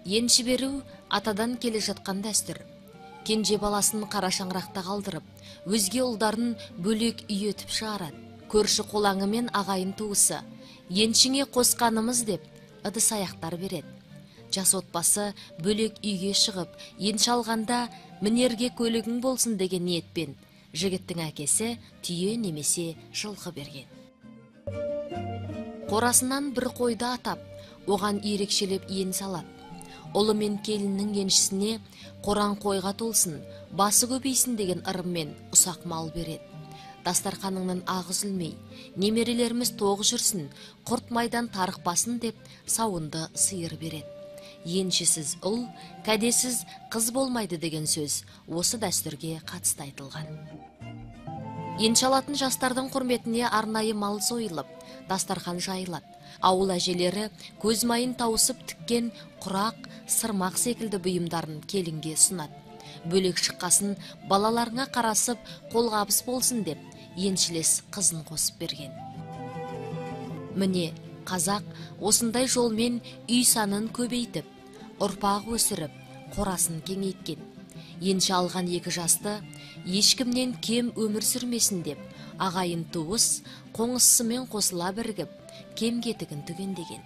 Енші беру атадан келе жатқан дәстүр. Кенже баласын қара шаңырақта қалдырып, өзге ұлдарын бөлек үй етіп шығарады. Көрші қолаңы мен ағайын туысы, еншіңе қосқанымыз деп, ыдыс аяқтар береді. Жас отбасы бөлек үйге шығып, енші алғанда мінерге көлігің болсын деген ниетпен, жігіттің әкесі түйе немесе жылқы берген. Қорасынан бір қойды атап, оған ерекшелеп ен салады. Ұлы мен келіннің еншісіне қоран қойға толсын, басы көбейсін деген ырыммен ұсақ мал береді. Дастарқаныңнан ағы үзілмей, немерелеріміз тоқ жүрсін, құрт майдан тарықпасын деп сауынды сиыр береді. Еншісіз ұл, кәдесіз қыз болмайды деген сөз осы дәстүрге қатысты айтылған. Енші алатын жастардың құрметіне арнайы мал сойылып, дастарқан жайылады. Ауыл әжелері көз майын тауысып тіккен құрақ, сырмақ секілді бұйымдарын келінге ұсынады. Бөлек шыққасын балаларына қарасып қолғабыс болсын деп, еншілес қызын қосып берген. Міне, қазақ осындай жолмен үй санын көбейтіп, ұрпақ өсіріп, қорасын кеңейткен. Енші алған екі жасты ешкімнен кем өмір сүрмесін деп, ағайын туыс қоңысымен қосыла бірігіп, кем кетігін түгендеген.